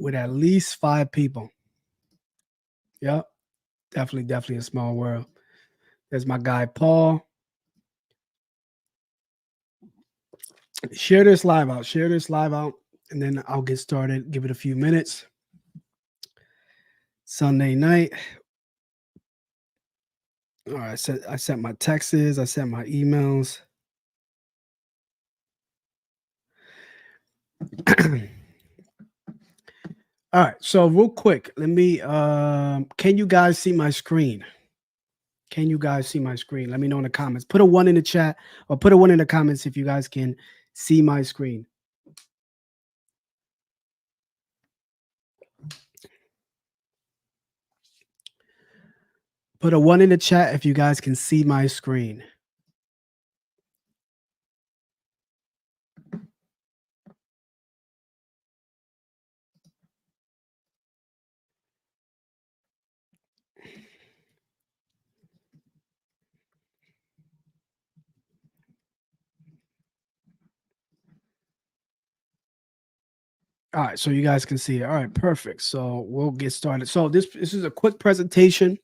with at least 5 people. Yep. Definitely a small world. There's my guy, Paul. Share this live out. Share this live out. And then I'll get started. Give it a few minutes. Sunday night. All right. I sent my texts. I sent my emails. All right. So real quick, let me, can you guys see my screen? Can you guys see my screen? Let me know in the comments. Put a 1 in the chat or put a 1 in the comments if you guys can see my screen. Put a 1 in the chat if you guys can see my screen. All right, so you guys can see it. All right, perfect. So we'll get started. So this is a quick presentation.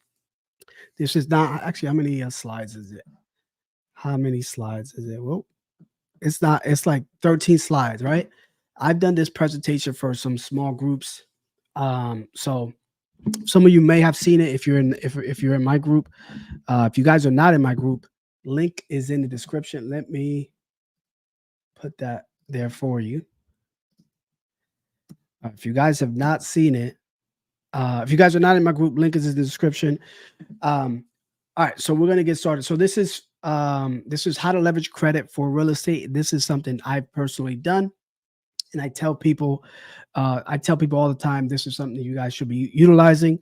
This is not actually, how many slides is it? How many slides is it? Well, it's not. It's like 13 slides, right? I've done this presentation for some small groups. So some of you may have seen it if you're in my group. If you guys are not in my group, link is in the description. Let me put that there for you. If you guys have not seen it, if you guys are not in my group, link is in the description. All right, so we're gonna get started. So this is how to leverage credit for real estate. This is something I've personally done, and I tell people all the time, this is something that you guys should be utilizing.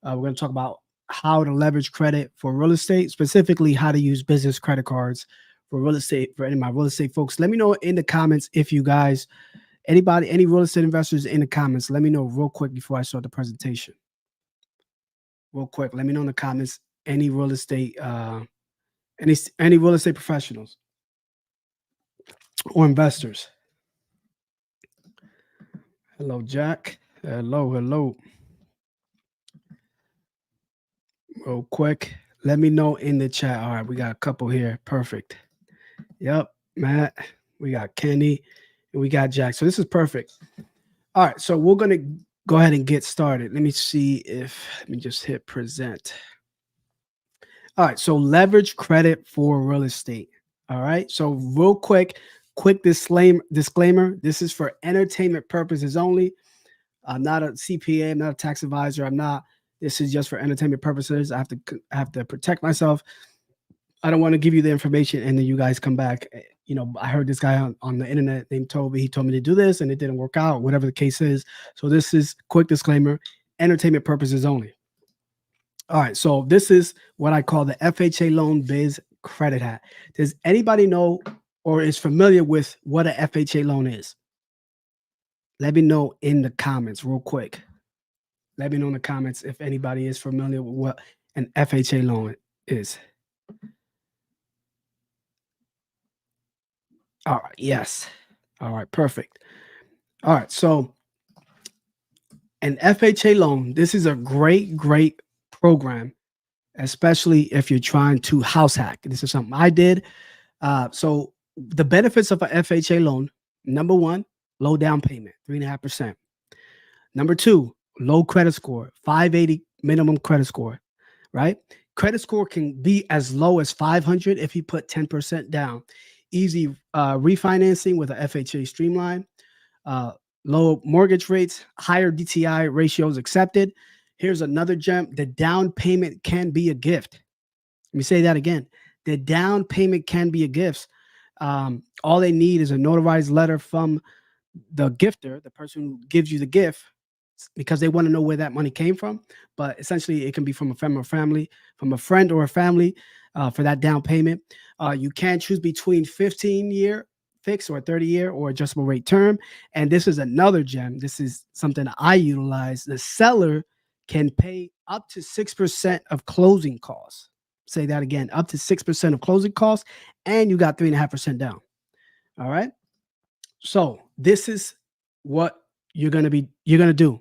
We're gonna talk about how to leverage credit for real estate, specifically how to use business credit cards for real estate. For any of my real estate folks, let me know in the comments if you guys. Any real estate investors in the comments, let me know real quick before I start the presentation. Real quick, let me know in the comments any real estate any real estate professionals or investors. Hello, Jack. Hello. Real quick, let me know in the chat. All right, we got a couple here. Perfect. Yep, Matt. We got Kenny. And we got Jack. So this is perfect. All right, so we're going to go ahead and get started. Let me just hit present. All right, so leverage credit for real estate. All right, so real quick disclaimer. This is for entertainment purposes only. I'm not a CPA. I'm not a tax advisor. This is just for entertainment purposes. I have to protect myself. I don't want to give you the information and then you guys come back. I heard this guy on the internet named Toby. He told me to do this and it didn't work out, whatever the case is. So this is quick disclaimer, entertainment purposes only. All right. So this is what I call the FHA loan biz credit hat. Does anybody know or is familiar with what an FHA loan is? Let me know in the comments real quick. Let me know in the comments if anybody is familiar with what an FHA loan is. All right. Yes. All right. Perfect. All right. So an FHA loan, this is a great program, especially if you're trying to house hack. This is something I did. So the benefits of an FHA loan, number one, low down payment, 3.5%. Number two, low credit score, 580 minimum credit score, right? Credit score can be as low as 500 if you put 10% down. Easy refinancing with a FHA streamline. Low mortgage rates, higher DTI ratios accepted. Here's another gem. The down payment can be a gift. Let me say that again. The down payment can be a gift. All they need is a notarized letter from the gifter, the person who gives you the gift, because they want to know where that money came from. But essentially, it can be from a friend or a family for that down payment. You can choose between 15-year fixed or 30-year or adjustable rate term. And this is another gem. This is something I utilize. The seller can pay up to 6% of closing costs. Say that again, up to 6% of closing costs, and you got 3.5% down. All right. So this is what you're gonna do.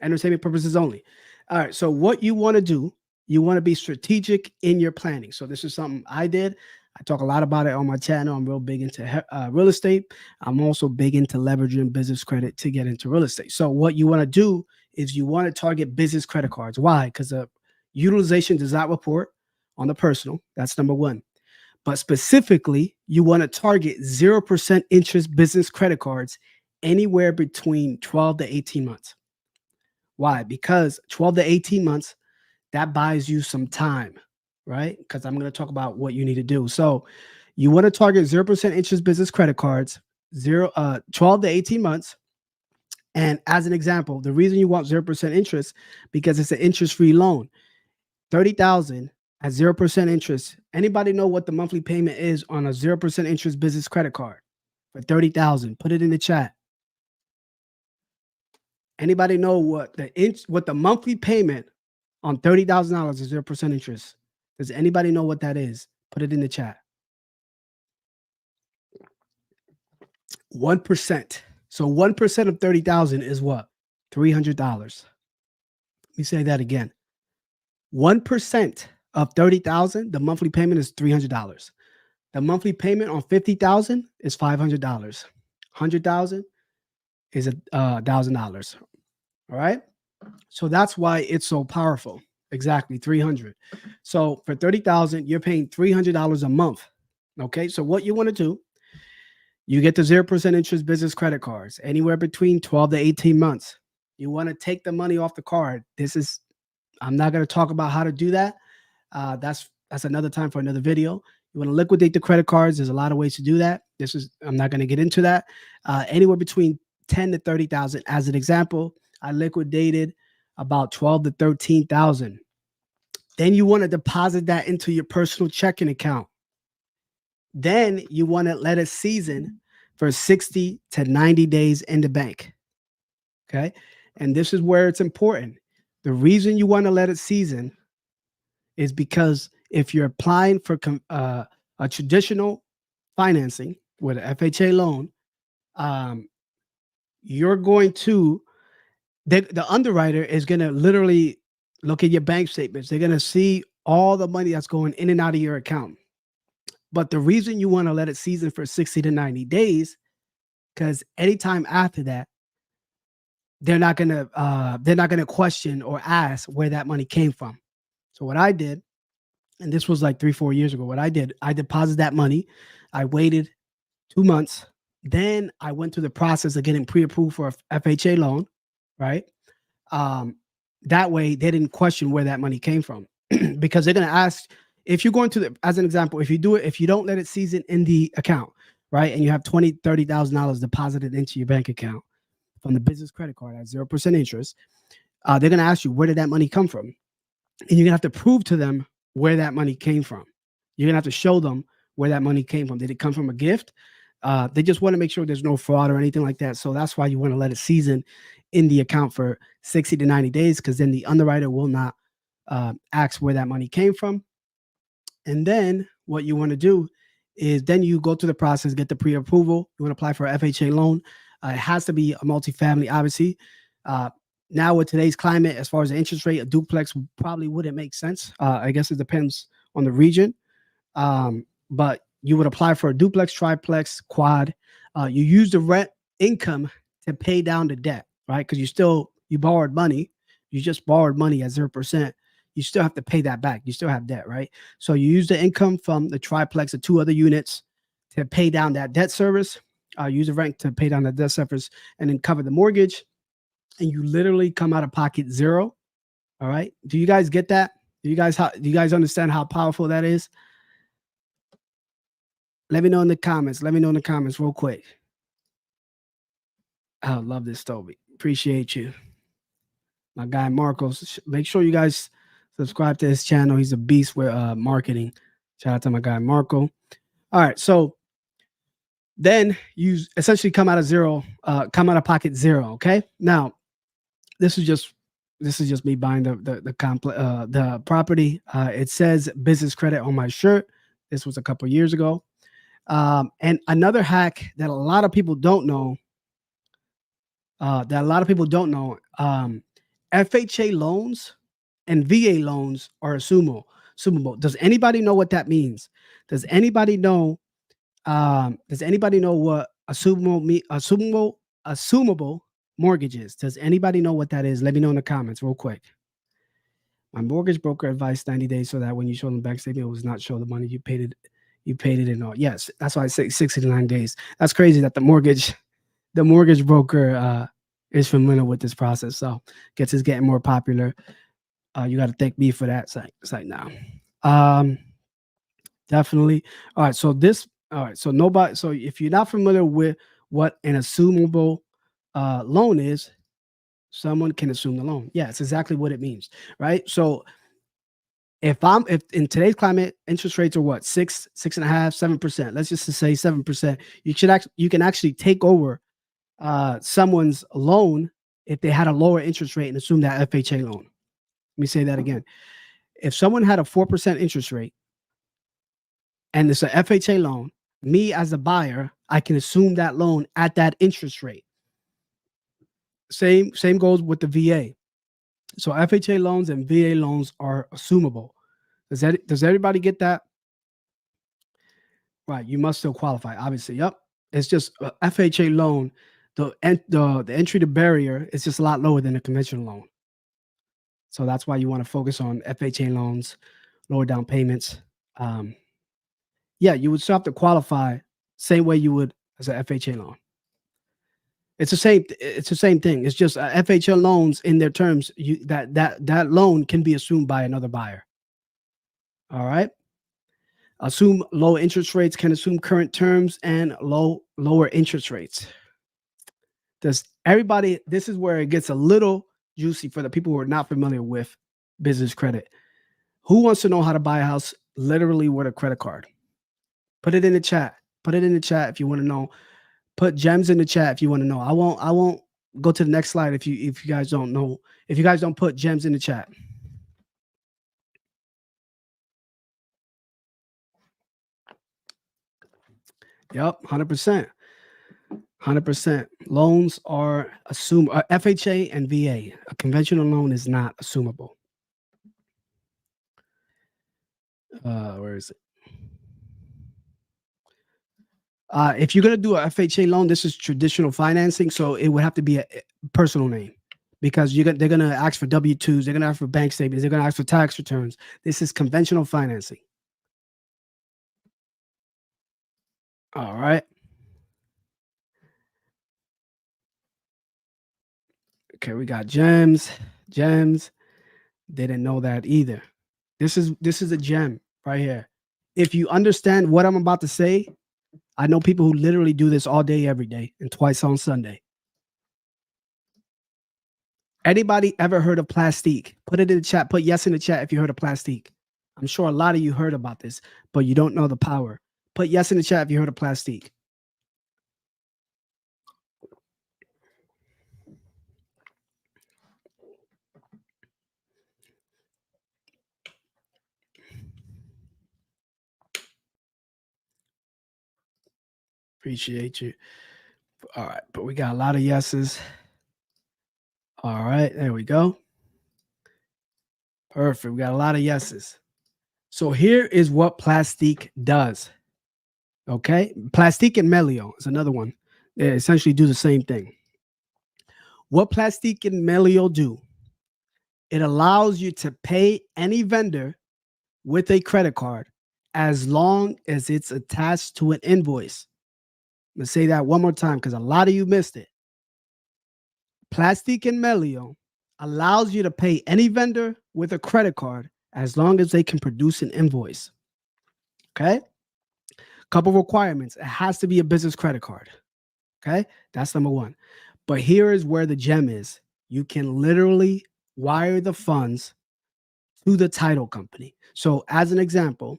Entertainment purposes only. All right. So what you want to do, you want to be strategic in your planning. So this is something I did. I talk a lot about it on my channel. I'm real big into real estate. I'm also big into leveraging business credit to get into real estate. So what you want to do is you want to target business credit cards. Why? Because the utilization does not report on the personal. That's number one. But specifically, you want to target 0% interest business credit cards anywhere between 12 to 18 months. Why? Because 12 to 18 months, that buys you some time, right? Because I'm going to talk about what you need to do. So you want to target 0% interest business credit cards, 12 to 18 months. And as an example, the reason you want 0% interest, because it's an interest-free loan. 30,000 at 0% interest. Anybody know what the monthly payment is on a 0% interest business credit card for 30,000? Put it in the chat. Anybody know what the monthly payment on $30,000 is 0% interest? Does anybody know what that is? Put it in the chat. 1%. So 1% of 30,000 is what? $300. Let me say that again. 1% of 30,000, the monthly payment is $300. The monthly payment on 50,000 is $500. 100,000 is $1,000. All right. So that's why it's so powerful. Exactly 300. So for 30,000, you're paying $300 a month. Okay. So what you want to do, you get the 0% interest business credit cards anywhere between 12 to 18 months. You want to take the money off the card. I'm not going to talk about how to do that. That's another time for another video. You want to liquidate the credit cards. There's a lot of ways to do that. I'm not going to get into that. Anywhere between 10 to 30,000. As an example, I liquidated about 12 to 13,000. Then you want to deposit that into your personal checking account. Then you want to let it season for 60 to 90 days in the bank. Okay. And this is where it's important. The reason you want to let it season is because if you're applying for a traditional financing with an FHA loan, you're going to, the underwriter is going to literally look at your bank statements. They're going to see all the money that's going in and out of your account. But the reason you want to let it season for 60 to 90 days, because anytime after that, they're not gonna question or ask where that money came from. So what I did, and this was like 3-4 years ago, what I did, I deposited that money. I waited 2 months. Then I went through the process of getting pre-approved for a FHA loan, right? That way they didn't question where that money came from because they're going to ask if you're going to as an example, if you don't let it season in the account, right? And you have $30,000 deposited into your bank account from the business credit card at 0% interest, they're going to ask you, where did that money come from? And you're going to have to prove to them where that money came from. You're going to have to show them where that money came from. Did it come from a gift? They just want to make sure there's no fraud or anything like that. So that's why you want to let it season in the account for 60 to 90 days, because then the underwriter will not ask where that money came from. And then what you want to do is then you go through the process, get the pre-approval. You want to apply for an FHA loan. It has to be a multifamily, obviously. Now with today's climate, as far as the interest rate, a duplex probably wouldn't make sense. I guess it depends on the region. But you would apply for a duplex, triplex, quad. You use the rent income to pay down the debt, right? Because you borrowed money. You just borrowed money at 0%. You still have to pay that back. You still have debt, right? So you use the income from the triplex, the 2 other units, to pay down that debt service. Use the rent to pay down the debt service and then cover the mortgage. And you literally come out of pocket zero. All right. Do you guys get that? Do you guys understand how powerful that is? Let me know in the comments. Let me know in the comments real quick. I love this, Toby. Appreciate you. My guy, Marcos. Make sure you guys subscribe to his channel. He's a beast with marketing. Shout out to my guy, Marco. All right. So then you essentially come out of pocket zero. Okay. Now, this is just me buying the property. It says business credit on my shirt. This was a couple years ago. And another hack that a lot of people don't know, that a lot of people don't know. FHA loans and VA loans are assumable. Does anybody know what that means? Does anybody know? Does anybody know what assumable mortgage is? Does anybody know what that is? Let me know in the comments real quick. My mortgage broker advised 90 days so that when you show them bank statement, it was not show the money you paid it. You paid it in all. Yes, that's why I say 60 to 9 days. That's crazy that the mortgage broker is familiar with this process. So gets is getting more popular. You got to thank me for that site now. Definitely. All right. So nobody. So if you're not familiar with what an assumable loan is, someone can assume the loan. Yeah, it's exactly what it means, right? So if in today's climate, interest rates are what, 6.5, 7%. Let's just say 7%. You can actually take over someone's loan if they had a lower interest rate and assume that FHA loan. Let me say that again. If someone had a 4% interest rate and it's an FHA loan, me as a buyer, I can assume that loan at that interest rate. Same goes with the VA. So FHA loans and VA loans are assumable. Does everybody get that? Right. You must still qualify, obviously. Yep. It's just FHA loan. The entry to barrier is just a lot lower than a conventional loan. So that's why you want to focus on FHA loans, lower down payments. Yeah, you would still have to qualify same way you would as an FHA loan. It's the same. It's the same thing. It's just FHA loans in their terms. That loan can be assumed by another buyer. All right. Assume low interest rates, can assume current terms and lower interest rates. Does everybody? This is where it gets a little juicy for the people who are not familiar with business credit. Who wants to know how to buy a house literally with a credit card? Put it in the chat. Put it in the chat if you want to know. Put gems in the chat if you want to know. I won't go to the next slide if you guys don't know. If you guys don't put gems in the chat. Yep, 100%. 100%. Loans are FHA and VA. A conventional loan is not assumable. Where is it? If you're going to do a FHA loan, this is traditional financing, so it would have to be a personal name because they're going to ask for W-2s, they're going to ask for bank statements, they're going to ask for tax returns. This is conventional financing. All right. Okay, we got gems. Didn't know that either. This is a gem right here. If you understand what I'm about to say, I know people who literally do this all day, every day, and twice on Sunday. Anybody ever heard of plastique? Put it in the chat. Put yes in the chat if you heard of plastique. I'm sure a lot of you heard about this, but you don't know the power. Put yes in the chat if you heard of plastique. Appreciate you. All right, but we got a lot of yeses. All right, there we go. Perfect. We got a lot of yeses. So here is what plastique does. Okay, plastique and Melio is another one. They essentially do the same thing. What plastique and Melio do? It allows you to pay any vendor with a credit card as long as it's attached to an invoice. I'm going to say that one more time because a lot of you missed it. Plastique and Melio allows you to pay any vendor with a credit card as long as they can produce an invoice. Okay? Couple requirements. It has to be a business credit card. Okay? That's number one. But here is where the gem is. You can literally wire the funds to the title company. So as an example,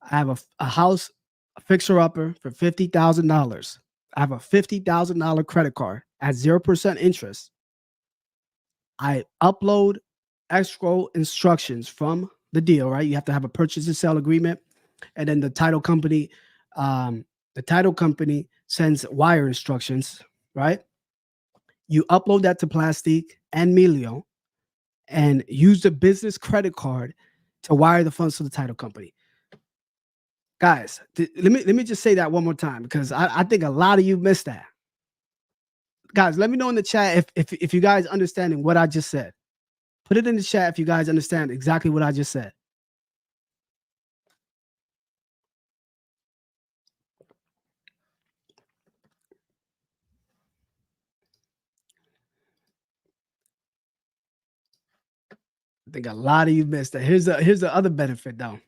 I have a house, a fixer-upper for $50,000. I have a $50,000 credit card at 0% interest. I upload escrow instructions from the deal, right? You have to have a purchase and sale agreement. And then the title company sends wire instructions, right? You upload that to Plastic and Melio and use the business credit card to wire the funds to the title company. Guys, let me just say that one more time because I think a lot of you missed that. Guys, let me know in the chat if you guys understanding what I just said. Put it in the chat if you guys understand exactly what I just said. I think a lot of you missed that. Here's the other benefit though.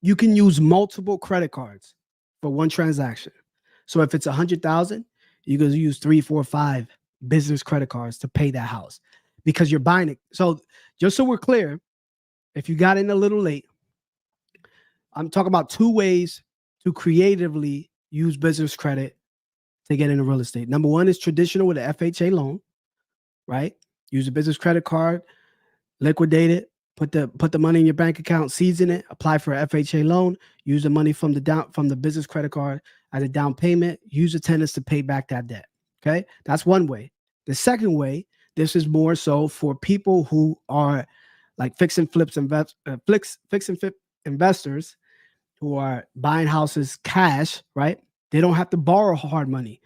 You can use multiple credit cards for one transaction. So if it's 100,000, you can use 3, 4, 5 business credit cards to pay that house because you're buying it. So just so we're clear, if you got in a little late, I'm talking about 2 ways to creatively use business credit to get into real estate. Number 1 is traditional with an FHA loan, right? Use a business credit card, liquidate it, put the money in your bank account, season it, apply for an FHA loan, use the money from the business credit card as a down payment, use the tenants to pay back that debt. Okay, that's one way. The second way, this is more so for people who are like fix and flip investors who are buying houses cash, right? They don't have to borrow hard money.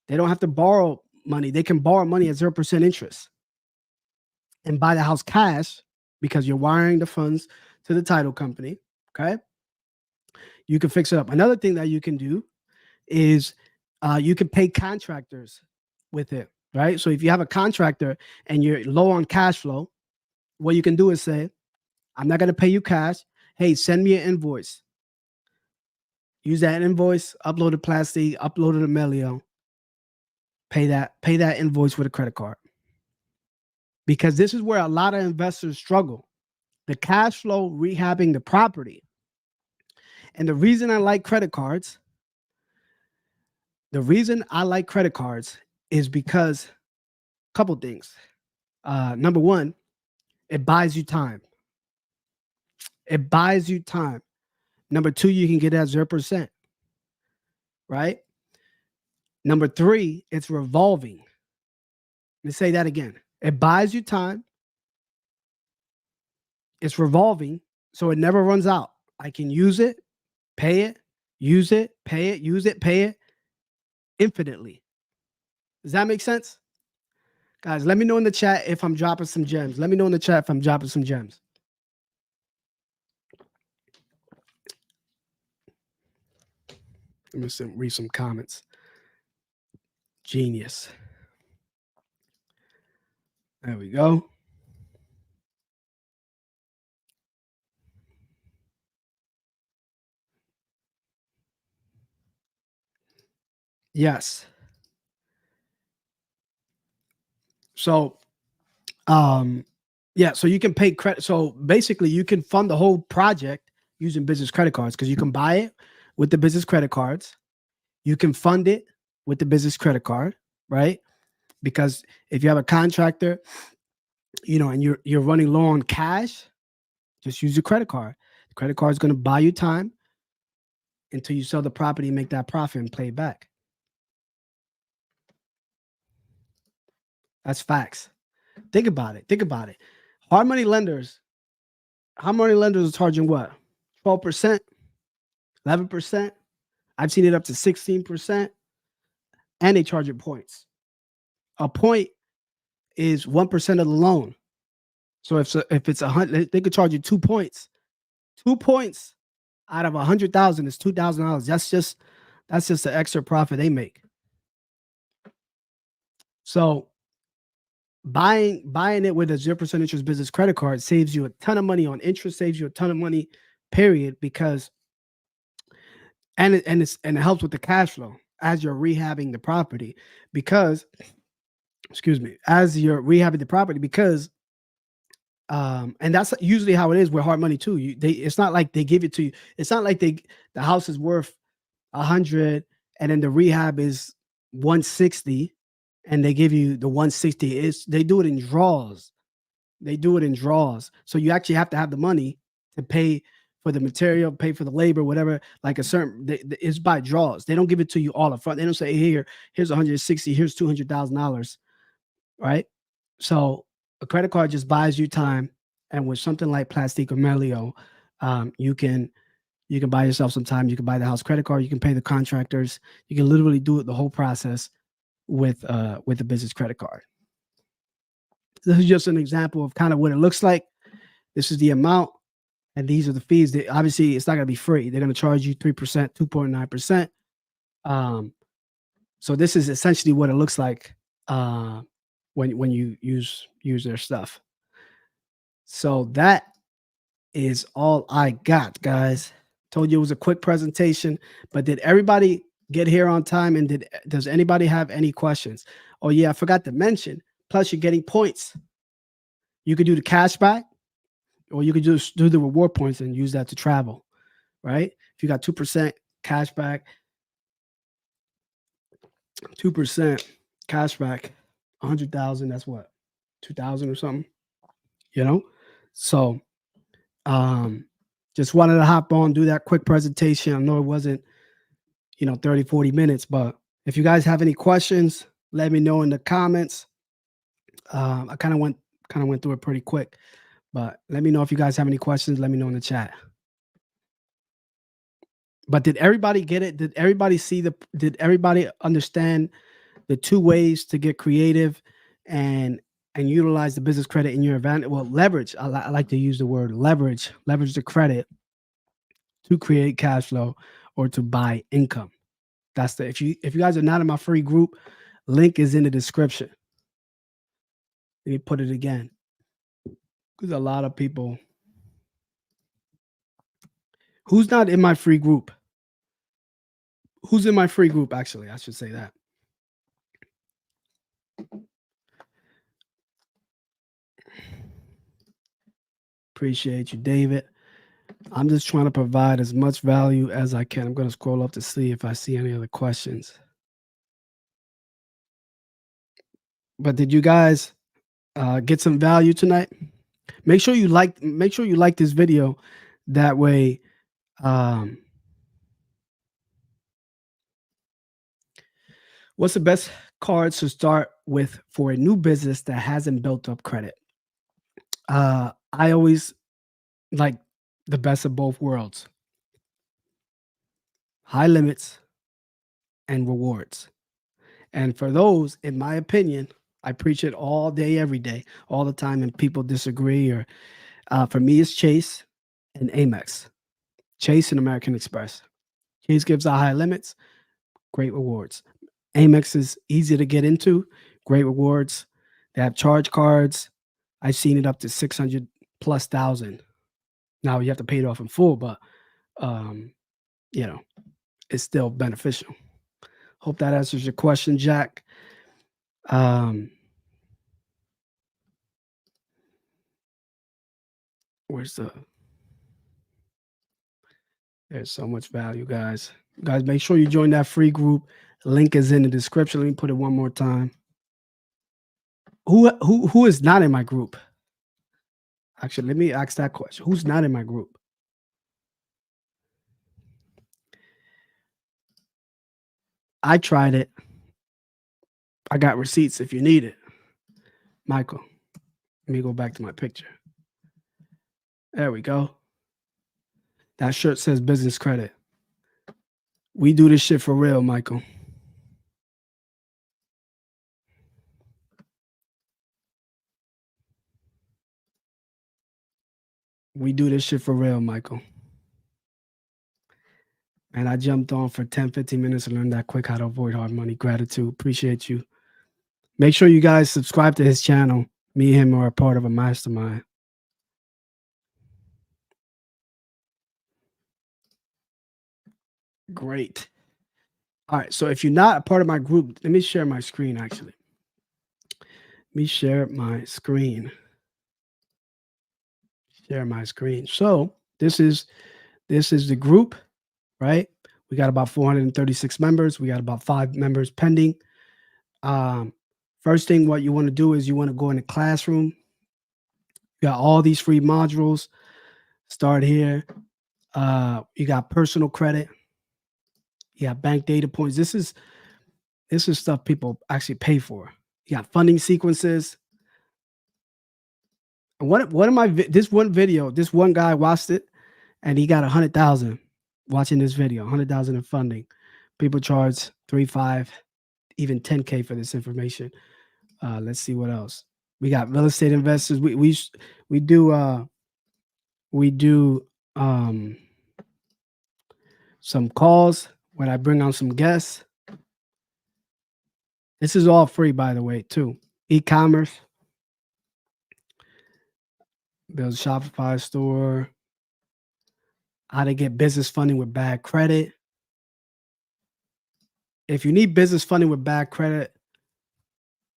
They don't have to borrow money. They can borrow money at 0% interest and buy the house cash because you're wiring the funds to the title company. Okay. You can fix it up. Another thing that you can do is you can pay contractors with it, right? So if you have a contractor and you're low on cash flow, what you can do is say, I'm not going to pay you cash. Hey, send me an invoice. Use that invoice, upload to Plastic, upload it to Melio. Pay that invoice with a credit card. Because this is where a lot of investors struggle. The cash flow rehabbing the property. And the reason I like credit cards, is because a couple things. Number 1, it buys you time. Number 2, you can get at 0%, right? Number 3, it's revolving. Let me say that again. It buys you time. It's revolving, so it never runs out. I can use it, pay it, use it, pay it, use it, pay it infinitely. Does that make sense? Guys, let me know in the chat if I'm dropping some gems. Let me know in the chat if I'm dropping some gems. Let me read some comments. Genius. There we go. Yes. So, yeah, so you can pay credit. So basically, you can fund the whole project using business credit cards because you can buy it with the business credit cards. You can fund it with the business credit card, right? Because if you have a contractor, and you're running low on cash, just use your credit card. The credit card is going to buy you time until you sell the property and make that profit and pay it back. That's facts. Think about it. Hard money lenders are charging what? 12%, 11%. I've seen it up to 16%. And they charge you points. A point is 1% of the loan. So if it's 100, they could charge you 2 points. 2 points out of 100,000 is $2,000. That's just the extra profit they make. So buying it with a 0% interest business credit card saves you a ton of money on interest, saves you a ton of money, period, because and it helps with the cash flow as you're rehabbing the property because and that's usually how it is with hard money too. It's not like they give it to you. It's not like the house is worth 100 and then the rehab is 160 and they give you the 160. They do it in draws. So you actually have to have the money to pay for the material, pay for the labor, whatever. Like a certain, it's by draws. They don't give it to you all up front. They don't say, here's 160, here's $200,000, right? So a credit card just buys you time, and with something like Plastique or Melio, you can buy yourself some time. You can buy the house credit card. You can pay the contractors. You can literally do it the whole process with the business credit card. This is just an example of kind of what it looks like. This is the amount, and these are the fees. Obviously, it's not going to be free. They're going to charge you 3%, 2.9%. So this is essentially what it looks like when you use their stuff. So that is all I got, guys. Told you it was a quick presentation, but did everybody get here on time? And does anybody have any questions? Oh yeah, I forgot to mention. Plus, you're getting points. You could do the cash back, or you could just do the reward points and use that to travel, right? If you got 2% cash back, 2% cash back, 100,000, that's what, 2,000 or something, you know? So just wanted to hop on, do that quick presentation. I know it wasn't, 30, 40 minutes, but if you guys have any questions, let me know in the comments. I kind of went through it pretty quick, but let me know if you guys have any questions. Let me know in the chat. But did everybody get it? Did everybody did everybody understand the two ways to get creative and utilize the business credit in your advantage? Well, leverage. I like to use the word leverage the credit to create cash flow or to buy income. That's if you guys are not in my free group, link is in the description. Let me put it again, because a lot of people who's not in my free group. Who's in my free group? Actually, I should say that. Appreciate you, David. I'm just trying to provide as much value as I can. I'm going to scroll up to see if I see any other questions. But did you guys get some value tonight? Make sure you like this video. That way, what's the best cards to start with for a new business that hasn't built up credit? I always like the best of both worlds. High limits and rewards. And for those, in my opinion, I preach it all day, every day, all the time, and people disagree. Or for me, it's Chase and Amex. Chase and American Express. Chase gives out high limits, great rewards. Amex is easy to get into, great rewards. They have charge cards. I've seen it up to 600 plus thousand. Now you have to pay it off in full, but it's still beneficial. Hope that answers your question, Jack. There's so much value, guys. Guys, make sure you join that free group. Link is in the description. Let me put it one more time. Who is not in my group? Actually, let me ask that question. Who's not in my group? I tried it. I got receipts if you need it. Michael, let me go back to my picture. There we go. That shirt says business credit. We do this shit for real, Michael. We do this shit for real, Michael. And I jumped on for 10, 15 minutes to learn that quick how to avoid hard money. Gratitude. Appreciate you. Make sure you guys subscribe to his channel. Me and him are a part of a mastermind. Great. All right. So if you're not a part of my group, let me share my screen, actually. Let me share my screen. Share my screen. So this is the group, right? We got about 436 members. We got about 5 members pending. First thing, what you want to do is you want to go in the classroom. You got all these free modules. Start here. You got personal credit. You got bank data points. This is stuff people actually pay for. You got funding sequences. And one of my this one video, this one guy watched it and he got 100,000 watching this video, 100,000 in funding. People charge 3, 5, even 10K for this information. Let's see what else. We got real estate investors. We do some calls when I bring on some guests. This is all free, by the way, too. E-commerce, build a Shopify store, how to get business funding with bad credit. If you need business funding with bad credit,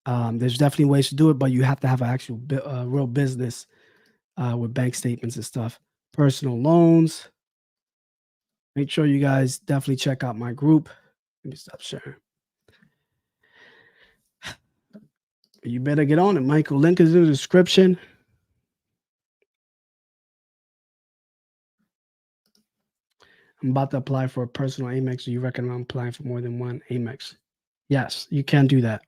there's definitely ways to do it, but you have to have an actual real business with bank statements and stuff. Personal loans. Make sure you guys definitely check out my group. Let me stop sharing. You better get on it, Michael. Link is in the description. I'm about to apply for a personal Amex. Do you recommend applying for more than one Amex? Yes, you can do that.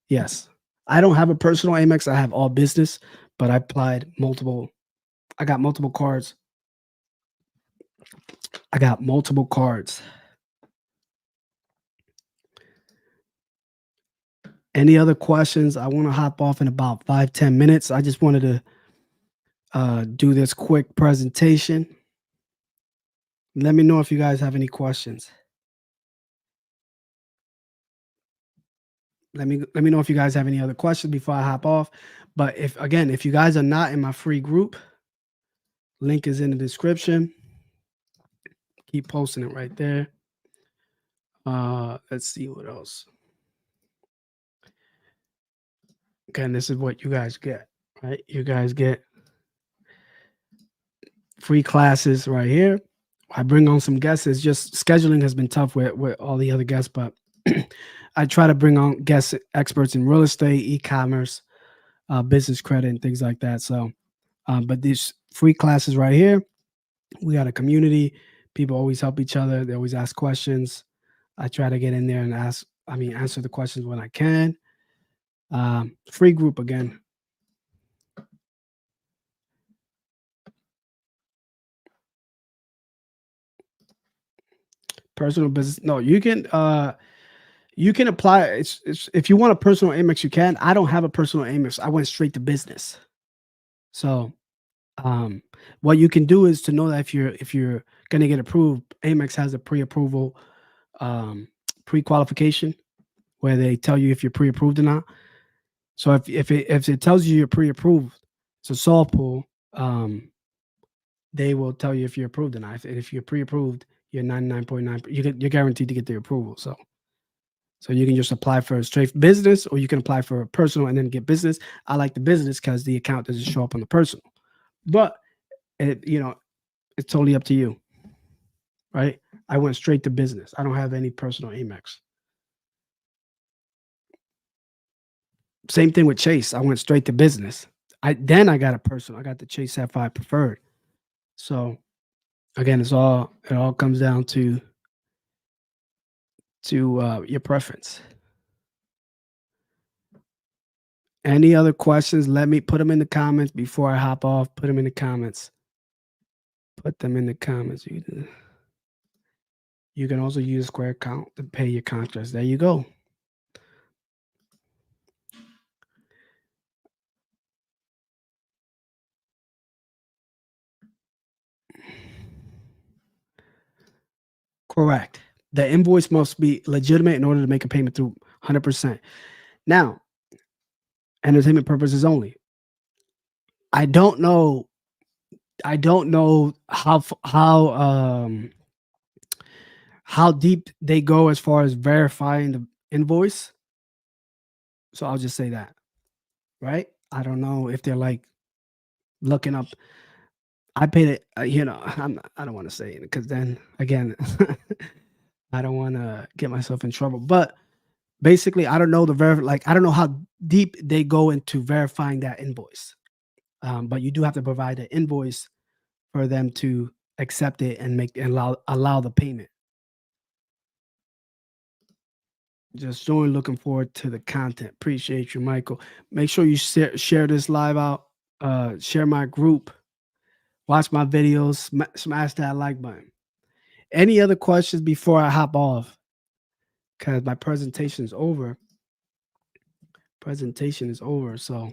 Yes. I don't have a personal Amex. I have all business, but I applied multiple. I got multiple cards. Any other questions? I want to hop off in about 5-10 minutes. I just wanted to do this quick presentation. Let me know if you guys have any questions. Let me know if you guys have any other questions before I hop off. But if you guys are not in my free group, link is in the description. Keep posting it right there. Let's see what else. Again, this is what you guys get, right? You guys get free classes right here. I bring on some guests. It's just scheduling has been tough with all the other guests, but I try to bring on guest experts in real estate, e-commerce, business credit, and things like that. So, but these free classes right here, we got a community. People always help each other. They always ask questions. I try to get in there and answer the questions when I can. Free group again. Personal business. No, you can apply. It's if you want a personal Amex, you can. I don't have a personal Amex. I went straight to business. So, what you can do is to know that if you're going to get approved, Amex has a pre-approval, pre-qualification where they tell you if you're pre-approved or not. So if it tells you you're pre-approved, it's a soft pull. They will tell you if you're approved or not. If you're pre-approved, you're 99.9. You're guaranteed to get the approval. So you can just apply for a straight business, or you can apply for a personal and then get business. I like the business because the account doesn't show up on the personal. But it's totally up to you, right? I went straight to business. I don't have any personal Amex. Same thing with Chase. I went straight to business. I got a personal. I got the Chase Sapphire Preferred. So again, it all comes down to your preference. Any other questions? Let me put them in the comments before I hop off. Put them in the comments. Put them in the comments. You can also use Square account to pay your contracts. There you go. Correct. The invoice must be legitimate in order to make a payment through 100%. Now, entertainment purposes only. I don't know how deep they go as far as verifying the invoice. So I'll just say that, right? I don't know if they're like looking up. I paid it, I don't want to say it because then again, I don't want to get myself in trouble. But basically, I don't know I don't know how deep they go into verifying that invoice. But you do have to provide an invoice for them to accept it and allow the payment. Just join. Looking forward to the content. Appreciate you, Michael. Make sure you share this live out. Share my group. Watch my videos. Smash that like button. Any other questions before I hop off? Because my presentation is over. So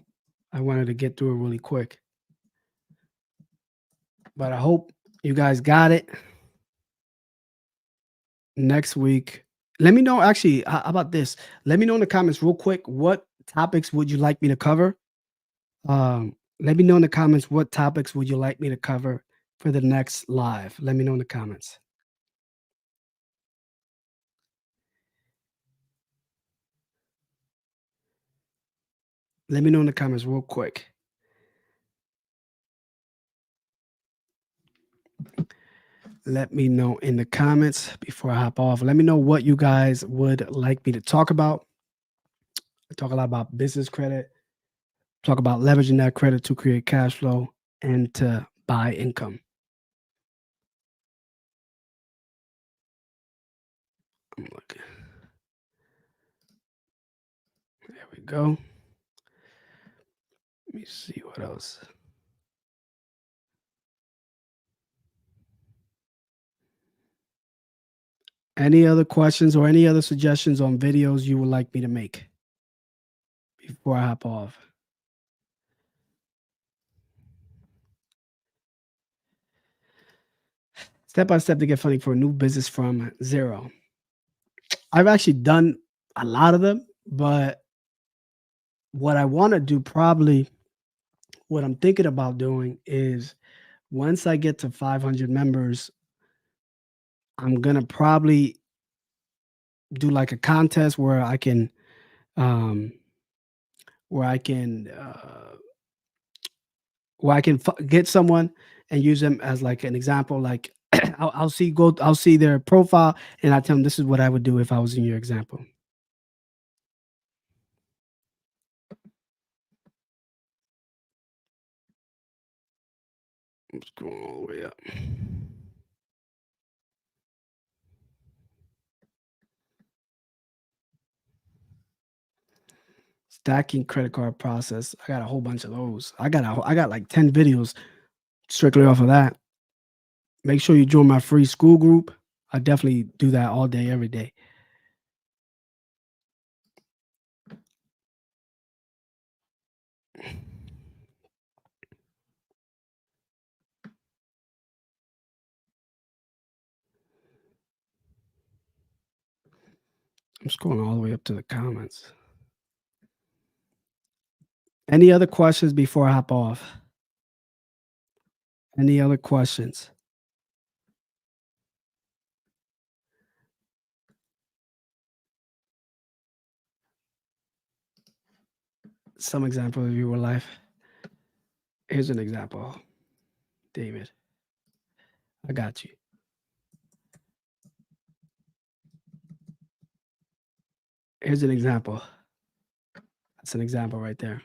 I wanted to get through it really quick. But I hope you guys got it. Next week, let me know. Actually, how about this? Let me know in the comments real quick. What topics would you like me to cover? Let me know in the comments what topics would you like me to cover for the next live. Let me know in the comments. Let me know in the comments real quick. Let me know in the comments before I hop off. Let me know what you guys would like me to talk about. I talk a lot about business credit, talk about leveraging that credit to create cash flow and to buy income. I'm looking. There we go. Let me see what else. Any other questions or any other suggestions on videos you would like me to make before I hop off? Step by step to get funding for a new business from zero. I've actually done a lot of them, but what I want to do, probably what I'm thinking about doing, is once I get to 500 members, I'm going to probably do like a contest where I can um where I can get someone and use them as like an example. Like I'll see their profile and I tell them this is what I would do if I was in your example. I'm scrolling all the way up. Stacking credit card process. I got a whole bunch of those. I got like 10 videos strictly off of that. Make sure you join my free school group. I definitely do that all day, every day. I'm scrolling all the way up to the comments. Any other questions before I hop off? Any other questions? Some example of your life. Here's an example, David. I got you. Here's an example. That's an example right there.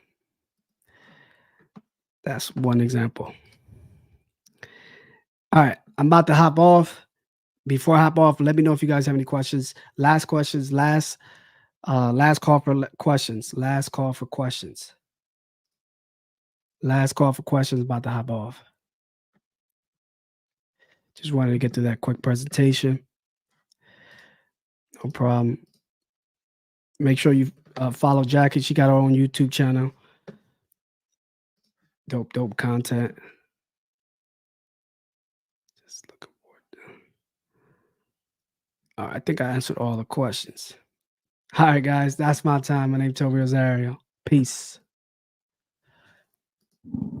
That's one example. All right, I'm about to hop off. Before I hop off, let me know if you guys have any questions. Last questions. Last call for questions. Last call for questions. Last call for questions. About to hop off. Just wanted to get to that quick presentation. No problem. Make sure you follow Jackie. She got her own YouTube channel. Dope content. Just looking forward to. All right, I think I answered all the questions. All right, guys, that's my time. My name's Toby Rosario. Peace.